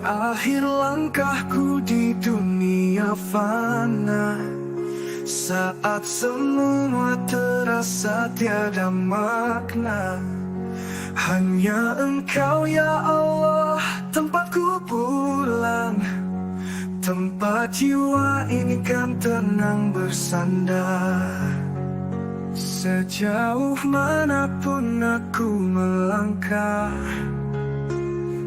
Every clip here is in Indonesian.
Akhir langkahku di dunia fana, saat semua terasa tiada makna. Hanya Engkau ya Allah, tempatku pulang, tempat jiwa ini kan tenang bersandar. Sejauh manapun aku melangkah,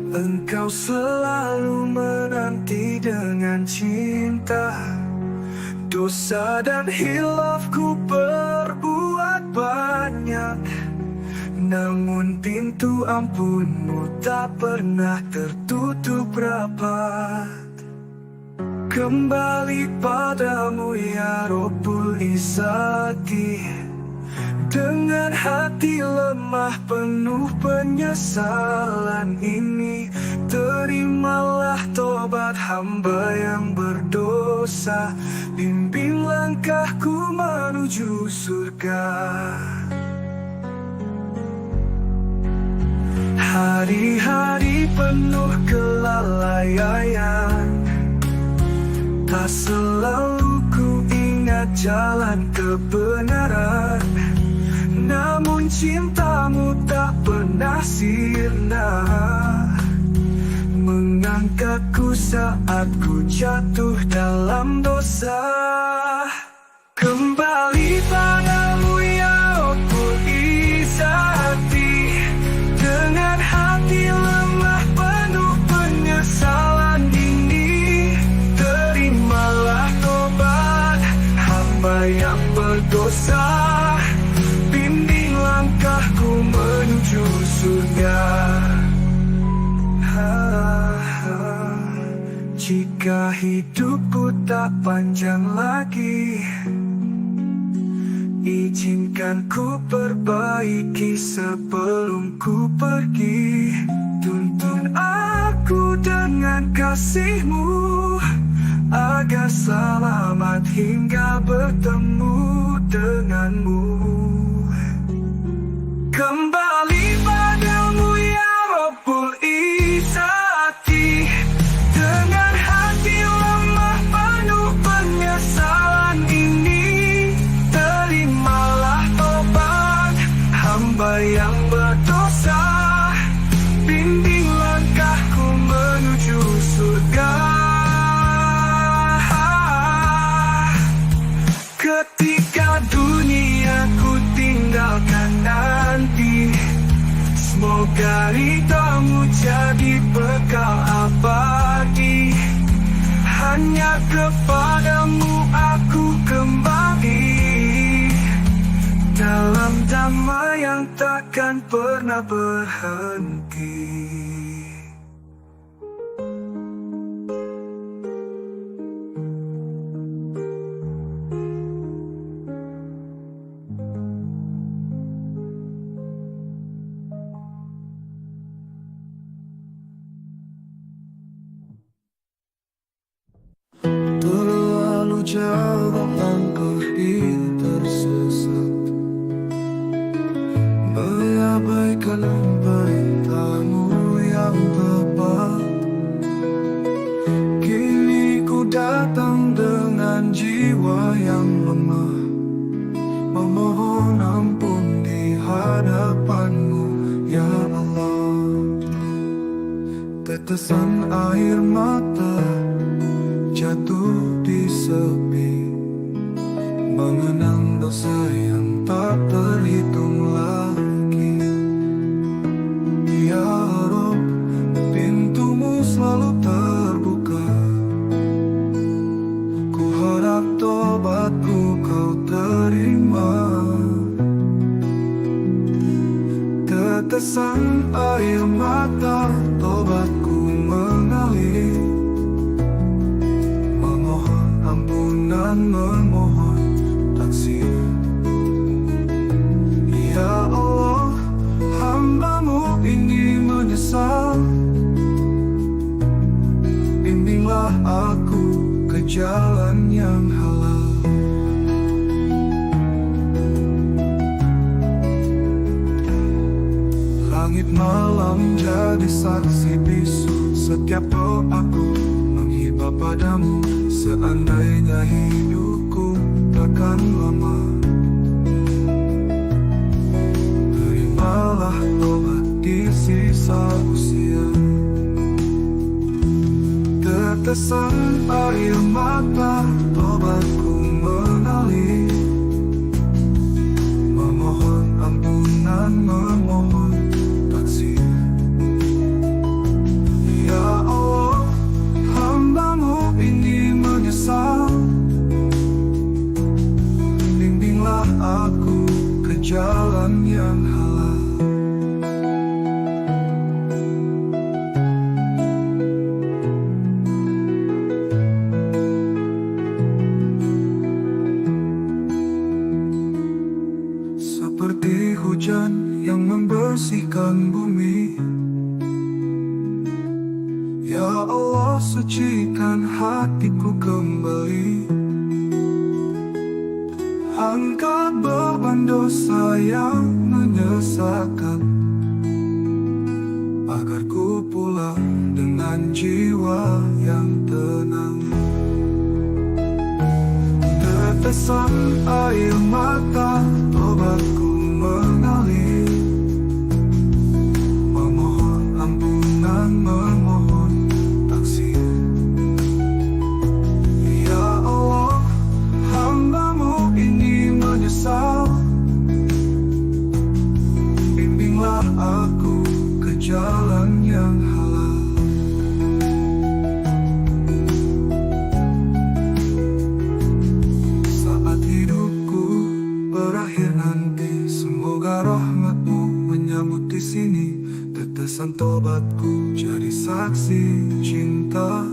Engkau selalu menanti dengan cinta. Dosa dan hilafku berbuat banyak, namun pintu ampun-Mu tak pernah tertutup rapat. Kembali padamu ya Rabbul Izzati, dengan hati lemah penuh penyesalan ini. Terimalah tobat hamba yang berdosa, bimbing langkahku menuju surga. Hari-hari penuh kelalaian, tak selalu ku ingat jalan kebenaran. Namun cinta-Mu tak pernah sirna, mengangkatku saat ku jatuh dalam dosa. Kembali padamu ya Rabbul Izzati, dengan hati lemah penuh penyesalan ini. Terimalah tobat hamba yang berdosa, bimbing langkahku menuju surga. Jika hidupku tak panjang lagi, izinkan ku perbaiki sebelum ku pergi. Tuntun aku dengan kasih-Mu, agar selamat hingga bertemu dengan-Mu. Kembali padamu ya Rabbul Izzati, dengan hati lemah penuh penyesalan ini. Terimalah tobat hamba yang berdosa, bimbing langkahku menuju surga. Ketika dunia ku tinggalkan nanti, semoga ridha-Mu jadi bekal abadi. Hanya kepadamu aku kembali, dalam damai yang takkan pernah berhenti. Terlalu jauh langkah tersesat, mengabaikan perintah-Mu yang tepat. Kini ku datang dengan jiwa yang lemah, memohon ampun di hadapan-Mu ya Allah. Tetesan air mata jatuh di sepi, mengenang dosa yang tak terhitung lagi. Ya Rabb, pintu-Mu selalu terbuka, ku harap tobatku Kau terima. Tetesan air mata tobatku mengalir, memohon taksir. Ya Allah, hamba-Mu ini menyesal, bimbinglah aku ke jalan yang halal. Langit malam jadi saksi bisu Setiap doaku menghibah padamu, seandainya hidupku takkan lama. Terimalah obat di sisa usia. Tetesan air mata, obatku mengalir. Memohon ampunan, memohon taksir. Ya Allah, hamba-Mu ini menyesal. Bimbinglah aku ke jalan yang halal. Seperti hujan yang membersihkan bumi, ya Allah, sucikan hatiku kembali. Angkat beban dosa yang menyesakan, agar ku pulang dengan jiwa yang tenang. Tetesan air mata, obatku mengalir. Memohon ampunan, memohon taksir. Ya Allah, hamba-Mu ini menyesal. Bimbinglah aku ke jalan yang halal. Saat hidupku berakhir nanti, semoga rahmat-Mu menyambut di sini. Tetesan tobatku jadi saksi cinta,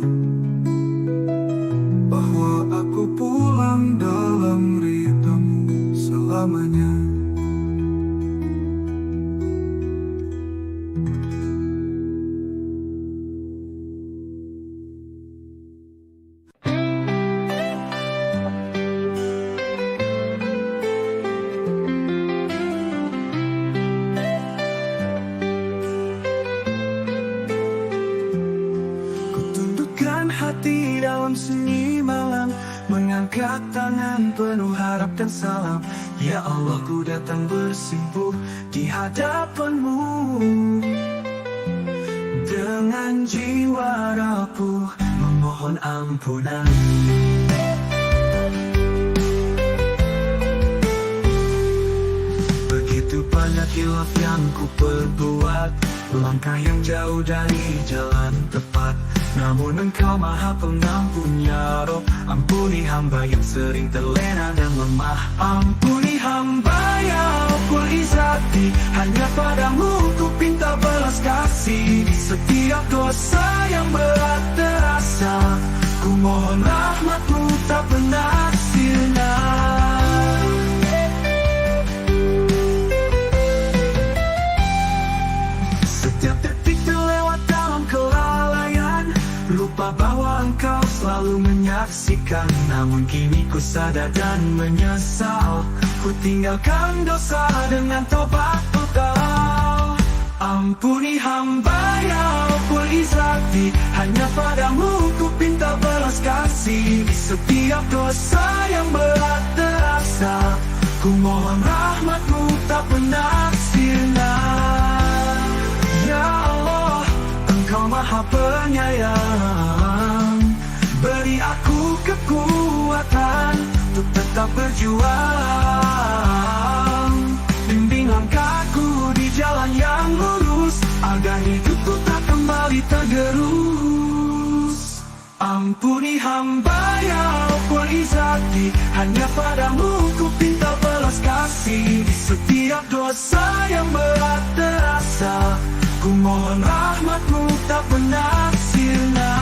bahwa aku pulang dalam ridha-Mu selamanya. Kutundukkan hati dalam sunyi malam, mengangkat tangan penuh harap dan salam. Ya Allah, ku datang bersimpuh di hadapan-Mu dengan jiwa rapuh, memohon ampunan. Begitu banyak hilaf yang ku perbuat, langkah yang jauh dari jalan tepat. Namun Engkau Maha Pengampun ya Rob, ampuni hamba yang sering terlena dan lemah. Ampuni hamba ya Rabbul Izzati, hanya padamu ku pinta balas kasih. Di setiap dosa yang berat terasa, ku mohon rahmat-Mu tak pernah sirna. Setiap detik terlewat dalam kelalaian, lupa bahwa Engkau selalu menyaksikan. Namun kini ku sadar dan menyesal, ku tinggalkan dosa dengan tobat total. Ampuni hamba ya Rabbul Izzati, hanya padamu ku pinta balas kasih. Di setiap dosa yang berat terasa, ku mohon rahmat-Mu tak pernah sirna. Ya Allah, Engkau Maha Penyayang, beri aku kekuatan untuk tetap berjuang. Bimbing langkahku di jalan yang lurus, agar hidupku tak kembali tergerus. Ampuni hamba ya Rabbul Izzati, hanya padamu ku pinta balas kasih. Di setiap dosa yang berat terasa, ku mohon rahmat-Mu tak pernah sirna.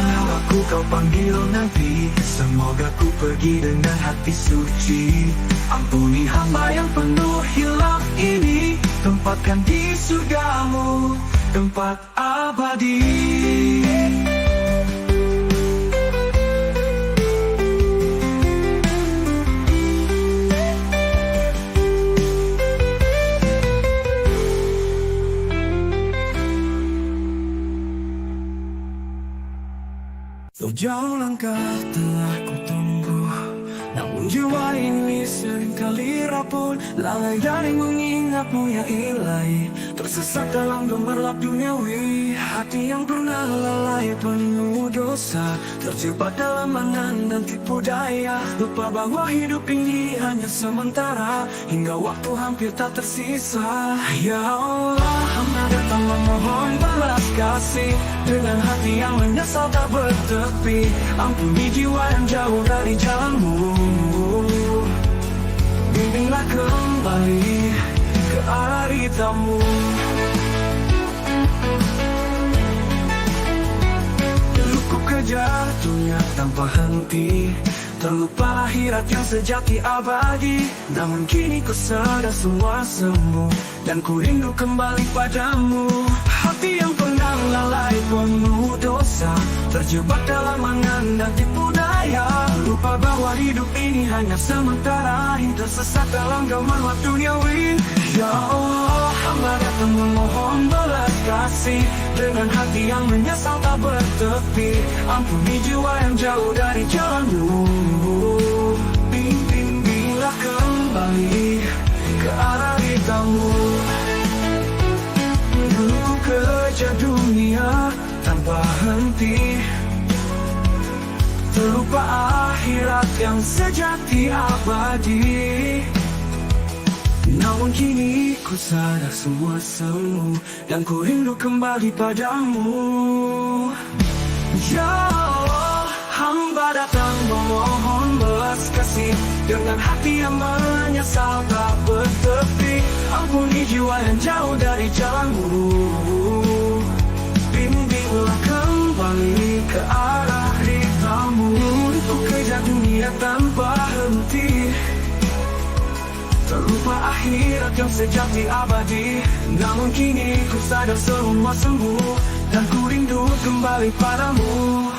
Namaku Kau panggil nanti, semoga ku pergi dengan hati suci. Ampuni hamba yang penuh hilaf ini, tempatkan di surga-Mu, tempat abadi. langkah telah kutempuh, namun jiwa ini seringkali rapuh. Lalai dari mengingatmu ya ilahi, tersesat dalam gemerlap duniawi. Hati yang pernah lalai penuh dosa, terjebak dalam angan dan tipu daya. Lupa bahwa hidup ini hanya sementara, hingga waktu hampir tak tersisa. Ya Allah, hamba datang memohon belas kasih, dengan hati yang menyesal tak bertepi. Ampuni jiwa yang jauh dari jalanmu, bimbinglah kembali ke arah ridhamu. Dulu ku kejar dunia tanpa henti, terlupa akhirat yang sejati abadi. Namun kini ku sadar semua semu, dan ku rindu kembali padamu. Hati yang pernah lalai penuh dosa, terjebak dalam angan dan tipu daya. Lupa bahwa hidup ini hanya sementara, tersesat dalam gemerlap duniawi. Ya Allah, hamba datang memohon belas kasih, dengan hati yang menyesal tak bertepi. Ampuni jiwa yang jauh dari jalanmu, bimbinglah kembali ke arah ridhamu. Dulu ku kejar dunia tanpa henti, terlupa akhirat yang sejati abadi. Namun kini ku sadar semua semu, dan ku rindu kembali padamu. Ya Allah, hamba datang memohon belas kasih, dengan hati yang menyesal tak bertepi. Ampuni jiwa yang jauh dari jalanmu, bimbinglah kembali ke arah ridhamu. Ku kejar dunia tanpa henti, terlupa akhirat yang sejati abadi. Namun kini ku sadar semua sembuh, dan ku rindu kembali padamu.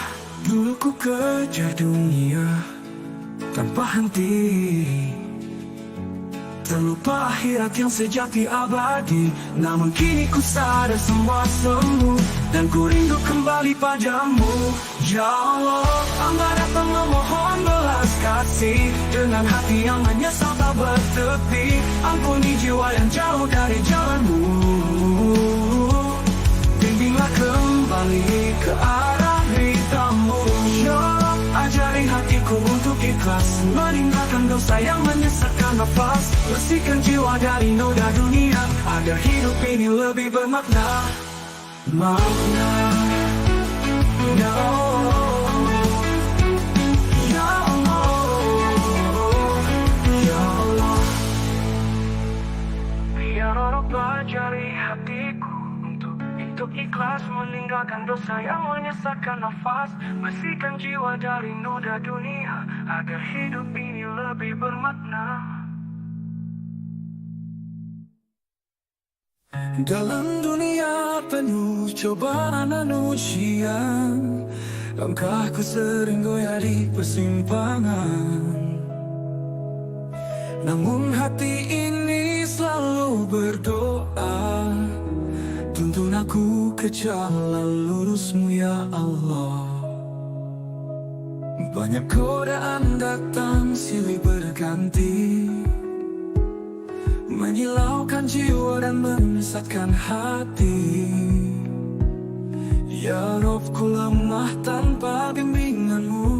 Dulu ku kejar dunia tanpa henti, terlupa akhirat yang sejati abadi. Namun kini ku sadar semua sembuh, dan ku rindu kembali padamu. Ya Allah, hamba datang memohon belas kasih, dengan hati yang menyesal tak bertepi. Ampuni jiwa yang jauh dari jalanmu, bimbinglah kembali ke arah ridhamu. Ya Allah, ajari hatiku untuk ikhlas, meninggalkan dosa yang menyesatkan nafas. Bersihkan jiwa dari noda dunia, agar hidup ini lebih bermakna. Makna, ya Allah, ya Allah, ya Allah. Biar Allah ajari hatiku untuk ikhlas, meninggalkan dosa yang menyesatkan nafas. Bersihkan jiwa dari noda dunia, agar hidup ini lebih bermakna. Dalam dunia penuh cobaan dan ujian, langkahku sering goyah di persimpangan. Namun hati ini selalu berdoa, tuntun aku ke jalan lurusmu ya Allah. Banyak godaan datang silih berganti, menyilaukan jiwa dan menyesatkan hati. Ya Rabb, ku lemah tanpa bimbinganmu,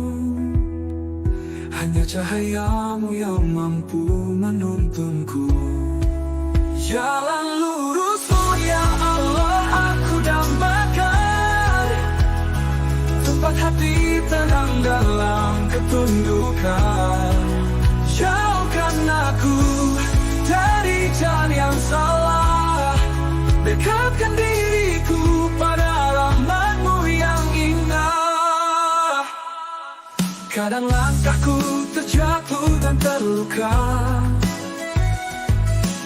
hanya cahayamu yang mampu menuntunku. Jalan lurusmu ya Allah aku dambakan, tempat hati tenang dalam ketundukan. Jauhkan aku dari jalan yang salah, dekatkan diriku pada rahmat-Mu yang indah. Kadang langkahku terjatuh dan terluka,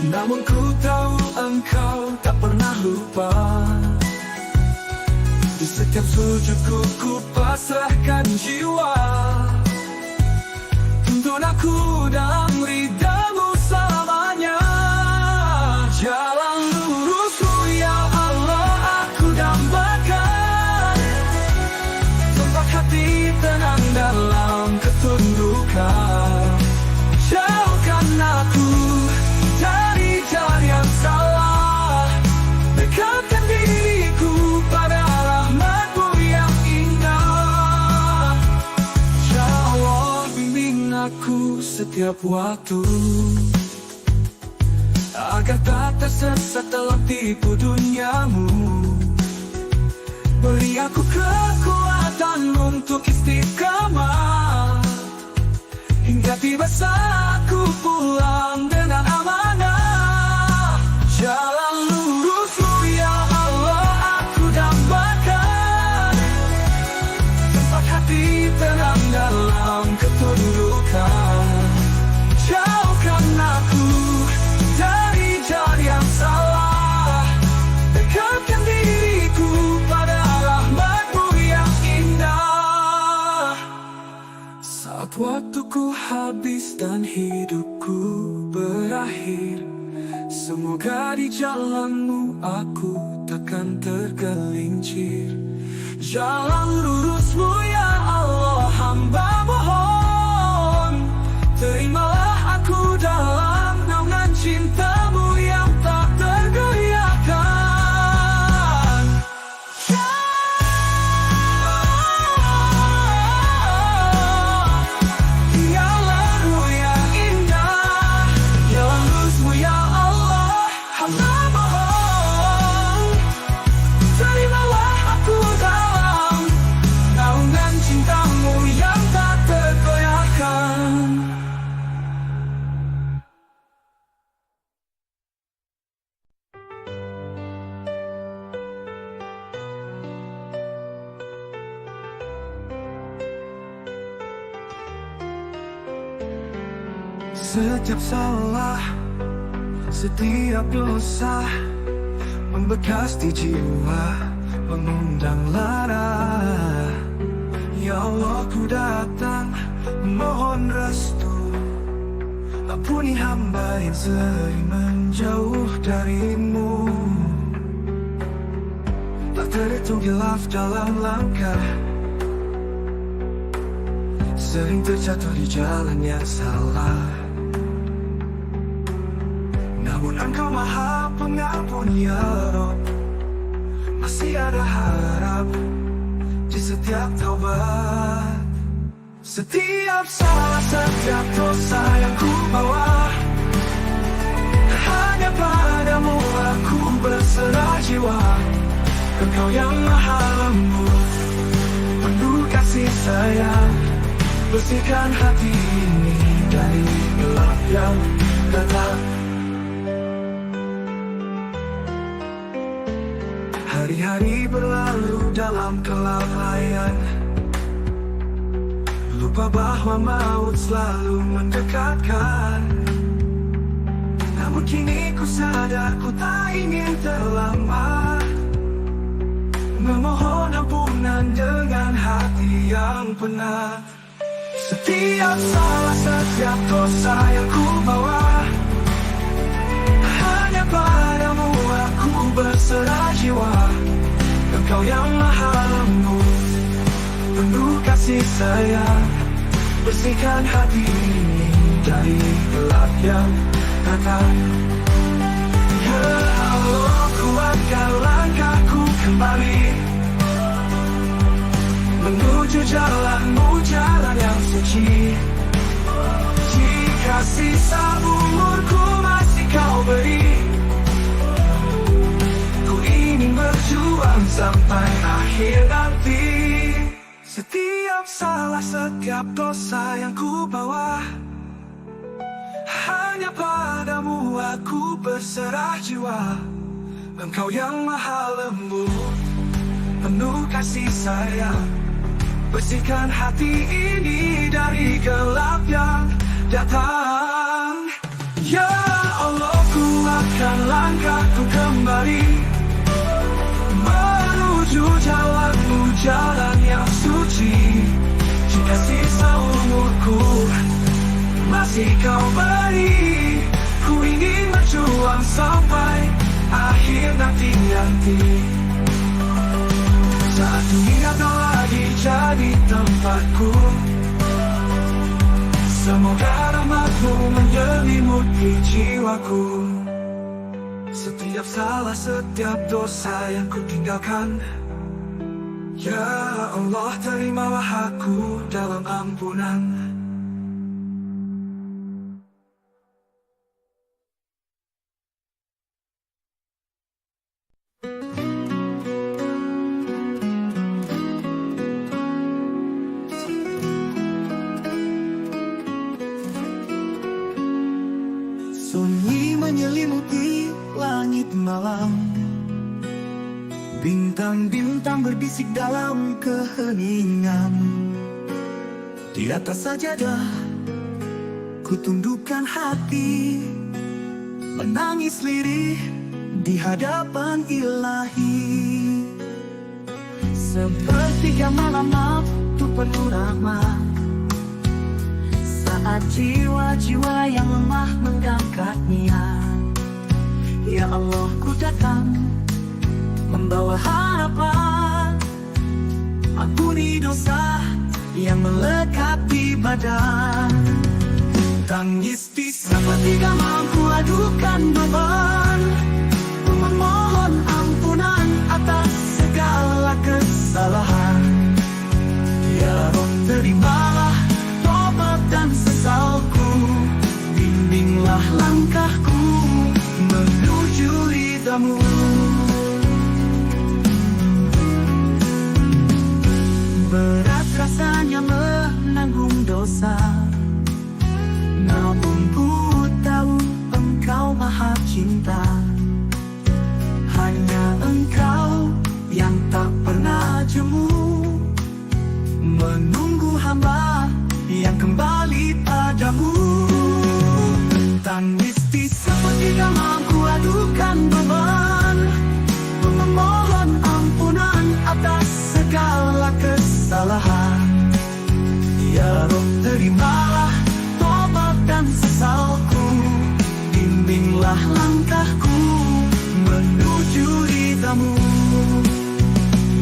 namun ku tahu Engkau tak pernah lupa. Di setiap sujudku ku pasrahkan jiwa, tuntun aku dalam ridha-Mu selamanya. Jalan lurus-Mu ya Allah aku dambakan, tempat hati tenang aku setiap waktu, agar tak tersesat dalam tipu duniamu. Beri aku kekuatan untuk istiqamah, hingga tiba saatku pulang dengan amanah. Jalan lurus-Mu ya Allah aku dambakan, tempat hati tenang dalam ketundukan. Jauhkan aku dari jalan yang salah, dekatkan diriku pada rahmat-Mu yang indah. Saat waktuku habis dan hidupku berakhir, semoga di jalan-Mu aku takkan tergelincir. Jalan lurus-Mu ya Allah hamba mohon, terimalah aku dalam naungan cinta-Mu yang tak tergoyahkan. Jalan-Mu yang indah, jalan lurus-Mu ya Allah hamba mohon, terimalah aku dalam naungan cinta-Mu yang tak tergoyahkan. Setiap salah, setiap dosa membekas di jiwa, mengundang lara. Ya Allah ku datang mohon restu, ampuni hamba yang sering menjauh dari-Mu. Tak terhitung hilaf dalam langkah, sering terjatuh di jalan yang salah. Namun Engkau Maha Pengampun ya Rabb, masih ada harap di setiap taubat. Setiap salah, setiap dosa yang ku bawa, hanya padamu aku berserah jiwa. Engkau yang Maha Lembut, penuh kasih sayang, bersihkan hati ini dari gelap yang datang. Hari-hari berlalu dalam kelalaian, lupa bahwa maut selalu mendekatkan. Namun kini ku sadar ku tak ingin terlambat, memohon ampunan dengan hati yang penat. Setiap salah, setiap dosa yang ku bawa, hanya padamu aku berserah jiwa. Engkau yang Maha Lembut, penuh kasih sayang, bersihkan hati ini dari gelap yang datang. Ya Allah kuatkan langkahku kembali, menuju jalan-Mu, jalan yang suci. Jika sisa umurku masih Kau beri, ku ingin berjuang sampai akhir nanti. Setiap salah, setiap dosa yang ku bawa, hanya padamu aku berserah jiwa. Engkau yang Maha Lembut, penuh kasih sayang, bersihkan hati ini dari gelap yang datang. Ya Allah kuatkan langkahku kembali, menuju jalan-Mu, jalan yang suci. Jika sisa umurku masih Kau beri, ku ingin berjuang sampai akhir nanti. Saat dunia tak lagi jadi tempatku, semoga rahmat-Mu menyelimuti jiwaku. Setiap salah, setiap dosa yang ku tinggalkan, ya Allah terimalah aku dalam ampunan. menyelimuti langit malam. Bintang-bintang berbisik dalam keheningan. Di atas sajadah ku tundukkan hati, menangis lirih di hadapan ilahi. Sepertiga malam waktu penuh rahmat, saat jiwa-jiwa yang lemah mengangkat niat. Ya Allah, ku datang membawa harapan, ampuni dosa yang melekat di badan. Tangis di sepertiga mampu adukan beban, memohon ampunan atas segala kesalahan. Ya Roh, terimalah tobat dan sesalku, bimbinglah langkahku menuju ridha-Mu. Berat rasanya menanggung dosa, namun ku tahu Engkau maha cinta. Hanya Engkau yang tak pernah jemu, menunggu hamba yang kembali padamu. Tangis di sepertiga mampu adukan beban, memohon ampunan atas segala kesalahan. Ya Roh, terimalah tobat dan sesalku, bimbinglah langkahku menuju ridha-Mu.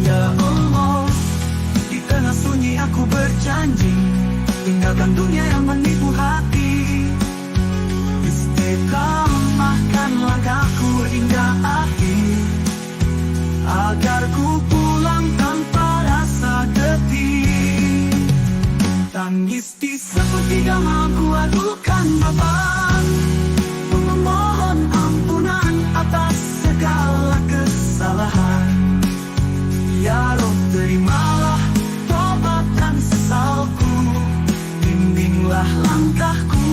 Ya Allah, di tengah sunyi aku berjanji, tinggalkan dunia yang menipu hati. Istiqamahkan langkahku hingga akhir, agar ku pulang tanpa rasa getih. Tangis di sepertiga mampu adukan beban, memohon ampunan atas segala kesalahan. Ya Roh, terimalah tobat dan sesalku, bimbinglah langkahku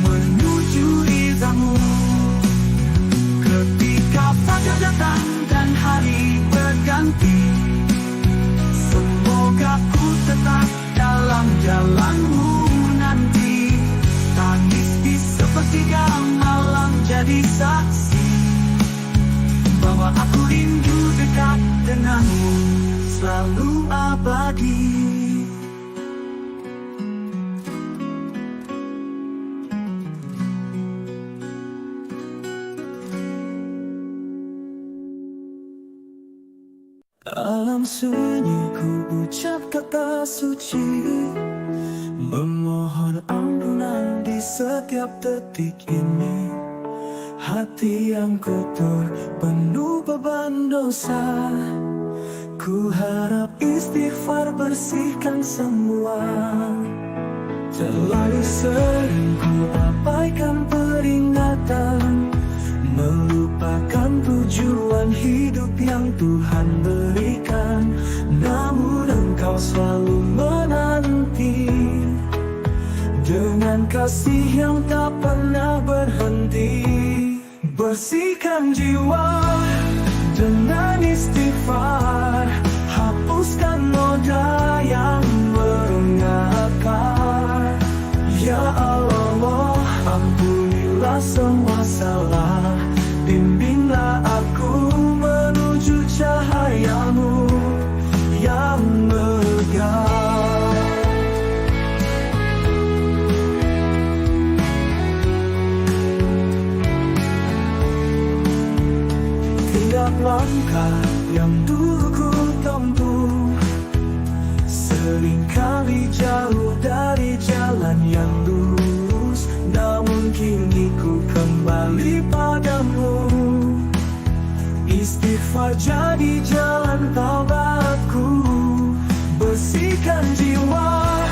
menuju ridha-Mu. Ketika fajar datang dan hari berganti, semoga ku tetap dalam jalan-Mu nanti. Tangis di sepertiga malam jadi saksi bahwa aku rindu dekat denganmu selalu abadi. Dalam sunyi ku ucap kata suci, memohon ampunan di setiap detik ini. Hati yang kotor penuh beban dosa, ku harap istighfar bersihkan semua. Terlalu sering ku abaikan peringatan, melupakan tujuan hidup yang Tuhan berikan. Namun Engkau selalu menanti, dengan kasih yang tak pernah berhenti. Bersihkan jiwa dengan istighfar, hapuskan noda yang mengakar. Ya Allah, ampunilah semua salah, bimbinglah aku menuju cahaya-Mu yang megah. Langkah yang dulu ku tempuh seringkali jauh dari jalan yang lurus, namun kini ku kembali padamu. Istighfar jadi jalan taubatku, bersihkan jiwa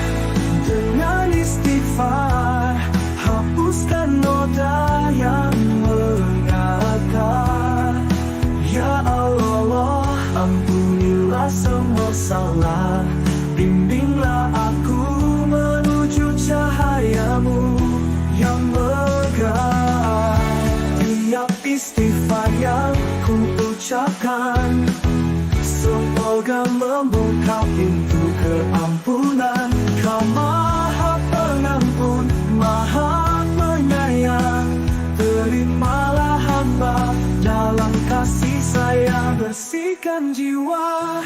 dengan istighfar, hapuskan noda yang mengakar. Ya Allah, ampunilah semua salah, bimbinglah aku menuju cahaya-Mu yang megah. Bersihkan jiwa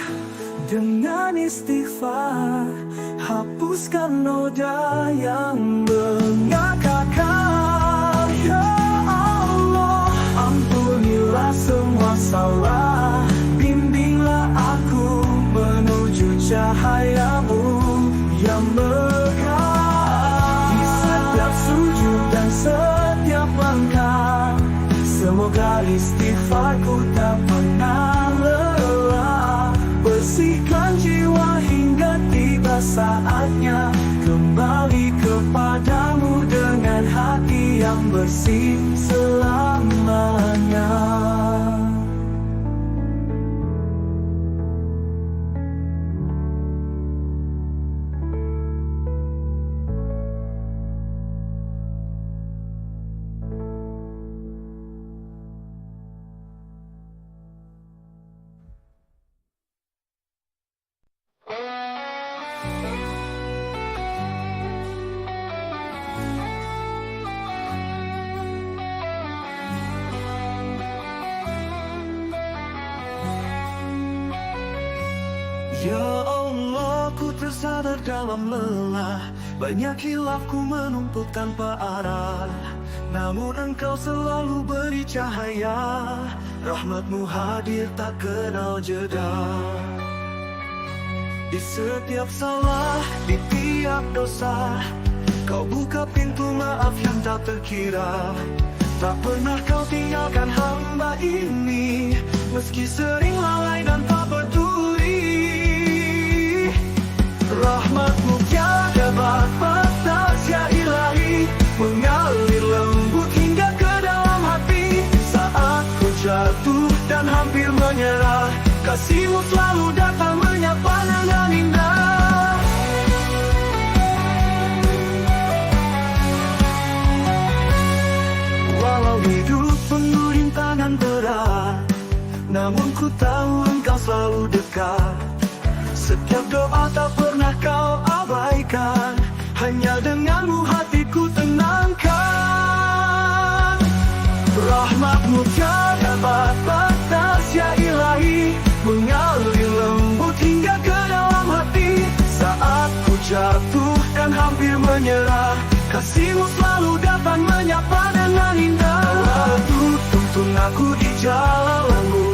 dengan istighfar, hapuskan noda yang mengakar. Ya Allah, ampunilah semua salah, bimbinglah aku menuju cahayamu yang megah. Di setiap sujud dan setiap langkah, semoga istighfarku tak pernah lelah. Bersihkan jiwa hingga tiba saatnya kembali kepadamu dengan hati yang bersih selamanya. Ya Allah, ku tersadar dalam lelah, banyak hilafku menumpuk tanpa arah. Namun Engkau selalu beri cahaya, rahmatmu hadir tak kenal jeda. Di setiap salah, di tiap dosa, Kau buka pintu maaf yang tak terkira. Tak pernah Kau tinggalkan hamba ini, meski sering lalai dan tak peduli. Rahmatmu tiada batas ya ilahi, mengalir lembut hingga ke dalam hati. Saat ku jatuh dan hampir menyerah, kasih-Mu selalu datang menyapa dengan indah. Walau hidup penuh rintangan berat, namun ku tahu Engkau selalu dekat. Setiap doa tak pernah Kau abaikan, hanya denganmu hatiku tenangkan. Rahmatmu tiada batas ya ilahi, mengalir lembut hingga ke dalam hati. Saat ku jatuh dan hampir menyerah, kasih-Mu selalu datang menyapa dengan indah. Tuntun aku di jalan-Mu,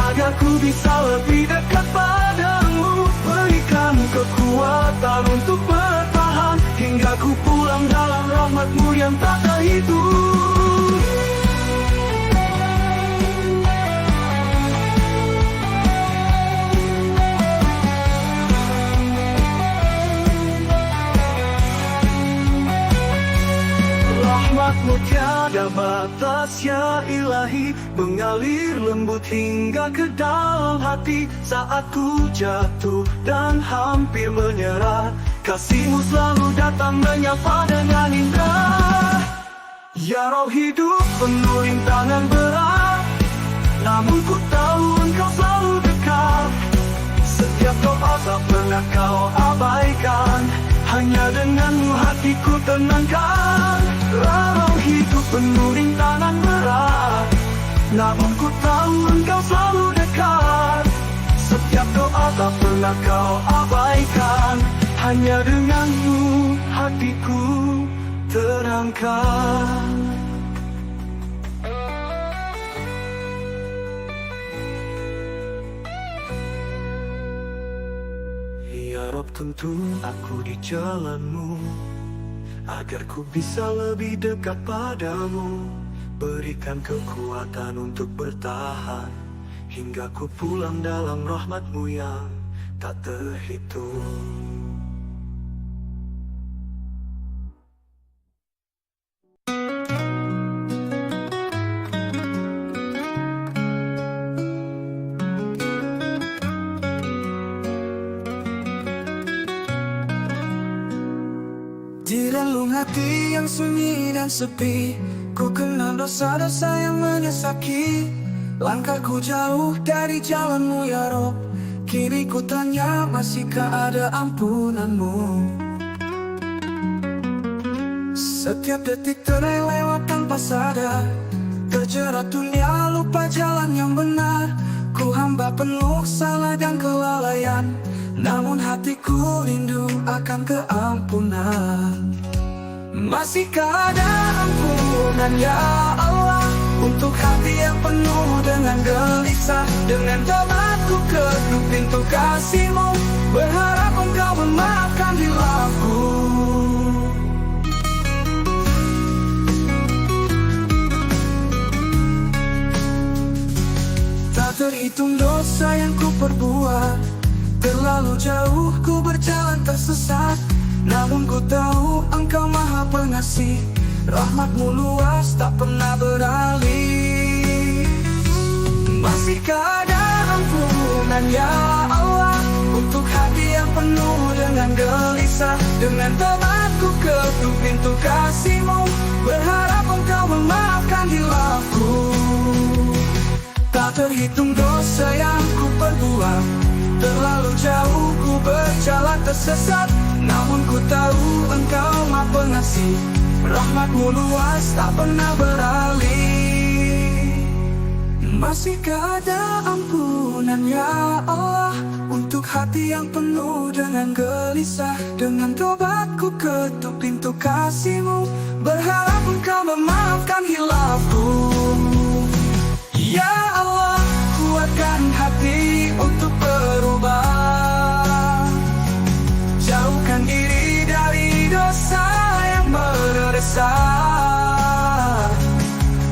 agar ku bisa lebih dekat padamu. Berikan kekuatan untuk bertahan, hingga ku pulang dalam rahmat-Mu yang tak terhitung. Rahmat-Mu tiada batas ya ilahi, mengalir lembut hingga ke dalam hati. Saat ku jatuh dan hampir menyerah, kasih-Mu selalu datang menyapa dengan indah. Ya Roh hidup penuh rintangan berat, namun ku tahu Engkau selalu dekat. Setiap doa tak pernah Kau abaikan, hanya denganmu hatiku tenangkan. Walau hidup penuh rintangan berat, namun ku tahu Engkau selalu dekat. Setiap doa tak pernah Kau abaikan, hanya denganmu hatiku terangkan. Ya Rob, tuntun aku di jalan-Mu, agar ku bisa lebih dekat padamu. Berikan kekuatan untuk bertahan, hingga ku pulang dalam rahmat-Mu yang tak terhitung. Di relung hati yang sunyi dan sepi, ku kenal dosa-dosa yang menyesaki. Langkahku jauh dari jalan-Mu ya Rob, kini ku tanya, masihkah ada ampunan-Mu? Setiap detik terlewat tanpa sadar, terjerat dunia lupa jalan yang benar. Ku hamba penuh salah dan kelalaian, namun hatiku rindu akan keampunan. Masihkah ada ampunan ya Allah untuk hati yang penuh dengan gelisah? Dengan tobatku ketuk pintu kasih-Mu, berharap Engkau memaafkan hilafku. Tak terhitung dosa yang ku perbuat, terlalu jauh ku berjalan tersesat. Namun ku tahu Engkau Maha Pengasih, rahmat-Mu luas tak pernah beralih. Masihkah ada ampunan ya Allah untuk hati yang penuh dengan gelisah? Dengan tobatku ketuk pintu kasih-Mu, berharap Engkau memaafkan hilafku. Tak terhitung dosa yang ku perbuat, terlalu jauh ku berjalan tersesat. Namun ku tahu Engkau Maha Pengasih, rahmat-Mu luas tak pernah beralih. Masihkah ada ampunan ya Allah untuk hati yang penuh dengan gelisah? Dengan tobatku ketuk pintu kasih-Mu, berharap Engkau memaafkan hilafku. Ya Allah, kuatkan hati untuk berubah, jauhkan diri dari dosa yang meresah.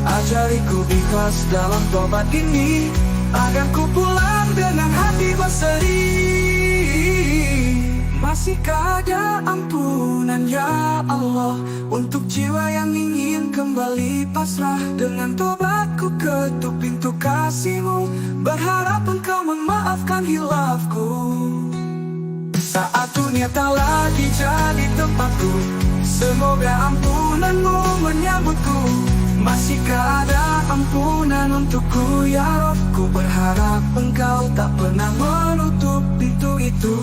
Ajariku ikhlas dalam tobat ini, agar ku pulang dengan hati berseri. Masihkah ada ampunan ya Allah untuk jiwa yang ingin kembali pasrah? Dengan tobatku ketuk pintu kasih-Mu, berharap Engkau memaafkan hilafku. Saat dunia tak lagi jadi tempatku, semoga ampunan-Mu menyambutku. Masihkah ada ampunan untukku ya Rabb? Ku berharap Engkau tak pernah menutup pintu itu.